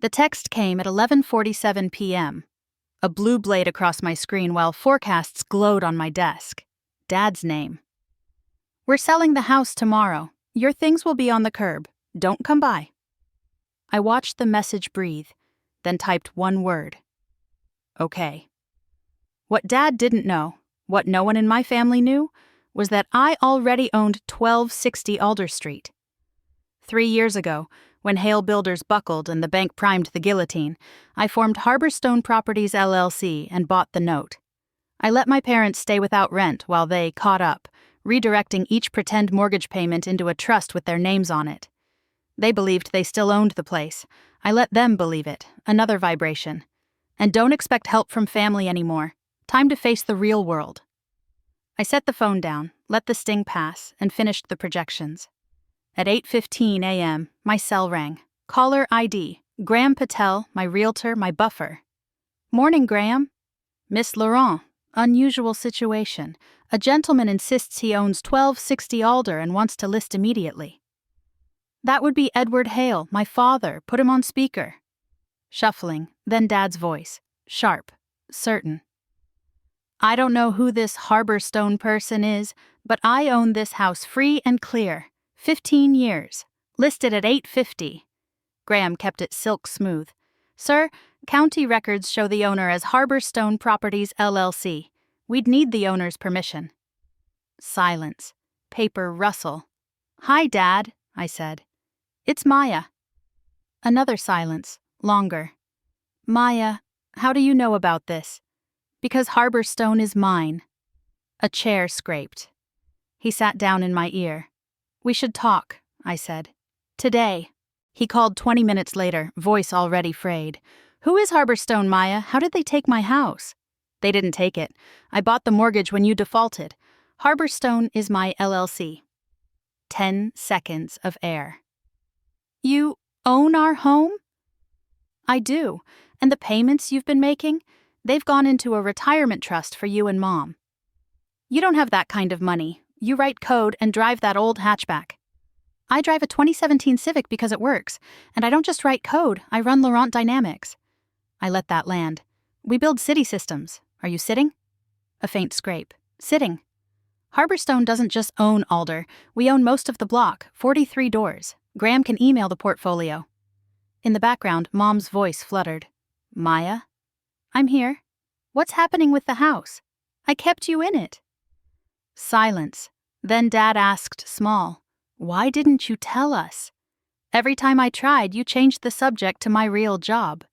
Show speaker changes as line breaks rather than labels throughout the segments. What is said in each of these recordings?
The text came at 11:47 p.m. A blue blade across my screen while forecasts glowed on my desk. Dad's name. "We're selling the house tomorrow. Your things will be on the curb. Don't come by." I watched the message breathe, then typed one word. Okay. What Dad didn't know, what no one in my family knew, was that I already owned 1260 Alder Street. 3 years ago, when Hale Builders buckled and the bank primed the guillotine, I formed Harborstone Properties LLC and bought the note. I let my parents stay without rent while they caught up, redirecting each pretend mortgage payment into a trust with their names on it. They believed they still owned the place. I let them believe it, another vibration. And don't expect help from family anymore. Time to face the real world. I set the phone down, let the sting pass, and finished the projections. At 8:15 a.m., my cell rang. Caller ID, Graham Patel, my realtor, my buffer. "Morning, Graham." "Miss Laurent, unusual situation. A gentleman insists he owns 1260 Alder and wants to list immediately." "That would be Edward Hale, my father. Put him on speaker." Shuffling, then Dad's voice, sharp, certain. "I don't know who this Harborstone person is, but I own this house free and clear. 15 years. Listed at 850. Graham kept it silk smooth. "Sir, county records show the owner as Harborstone Properties LLC. We'd need the owner's permission." Silence. Paper rustle. "Hi, Dad," I said. "It's Maya." Another silence, longer. "Maya, how do you know about this?" "Because Harborstone is mine." A chair scraped. He sat down in my ear. "We should talk," I said. "Today." He called 20 minutes later, voice already frayed. "Who is Harborstone, Maya? How did they take my house?" "They didn't take it. I bought the mortgage when you defaulted. Harborstone is my LLC." 10 seconds of air. "You own our home?" "I do. And the payments you've been making? They've gone into a retirement trust for you and Mom." "You don't have that kind of money. You write code and drive that old hatchback." "I drive a 2017 Civic because it works. And I don't just write code, I run Laurent Dynamics." I let that land. "We build city systems. Are you sitting?" A faint scrape. "Sitting." "Harborstone doesn't just own Alder. We own most of the block, 43 doors. Graham can email the portfolio." In the background, Mom's voice fluttered. "Maya?" "I'm here." "What's happening with the house?" "I kept you in it." Silence. Then Dad asked, small, "Why didn't you tell us?" "Every time I tried, you changed the subject to my real job."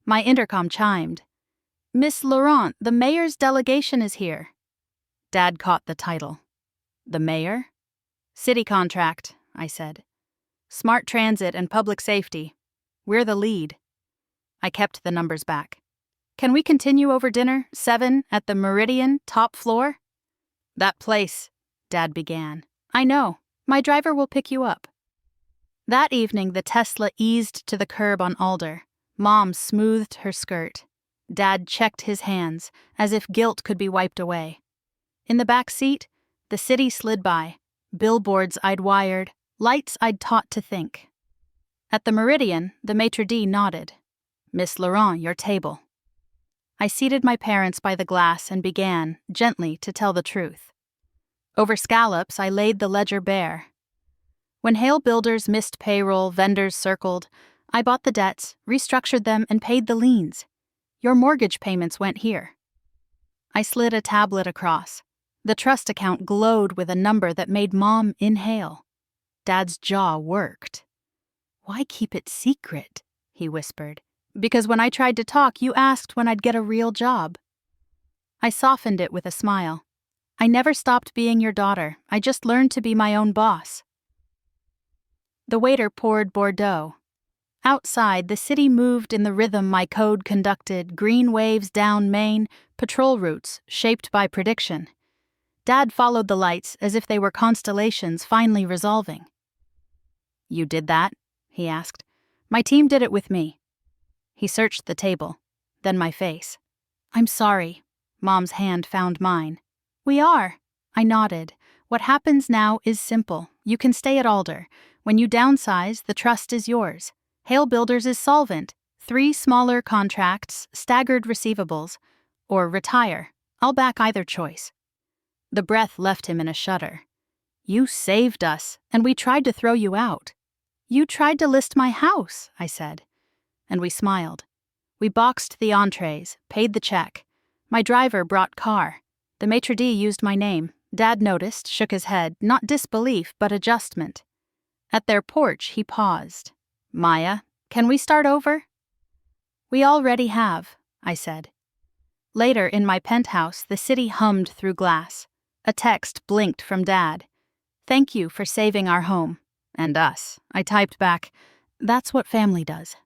My intercom chimed. "Miss Laurent, the mayor's delegation is here." Dad caught the title. "The mayor?" "City contract," I said. "Smart transit and public safety. We're the lead." I kept the numbers back. "Can we continue over dinner, 7, at the Meridian, top floor?" "That place," Dad began. "I know. My driver will pick you up." That evening, the Tesla eased to the curb on Alder. Mom smoothed her skirt. Dad checked his hands, as if guilt could be wiped away. In the back seat, the city slid by. Billboards I'd wired, lights I'd taught to think. At the Meridian, the maitre d' nodded. "Miss Laurent, your table." I seated my parents by the glass and began, gently, to tell the truth. Over scallops, I laid the ledger bare. When Hale Builders missed payroll, vendors circled. I bought the debts, restructured them, and paid the liens. Your mortgage payments went here. I slid a tablet across. The trust account glowed with a number that made Mom inhale. Dad's jaw worked. "Why keep it secret?" he whispered. "Because when I tried to talk, you asked when I'd get a real job." I softened it with a smile. "I never stopped being your daughter. I just learned to be my own boss." The waiter poured Bordeaux. Outside, the city moved in the rhythm my code conducted, green waves down Main, patrol routes shaped by prediction. Dad followed the lights as if they were constellations finally resolving. "You did that?" he asked. "My team did it with me." He searched the table, then my face. "I'm sorry." Mom's hand found mine. "We are." I nodded. "What happens now is simple. You can stay at Alder. When you downsize, the trust is yours. Hale Builders is solvent. 3 smaller contracts, staggered receivables, or retire. I'll back either choice. The breath left him in a shudder. You saved us, and we tried to throw you out. You tried to list my house, I said. And we smiled. We boxed the entrees, paid the check. My driver brought car. The maitre d' used my name. Dad noticed, shook his head, not disbelief, but adjustment. At their porch, he paused. Maya, can we start over? We already have, I said. Later, in my penthouse, the city hummed through glass. A text blinked from Dad. Thank you for saving our home. And us. I typed back, that's what family does.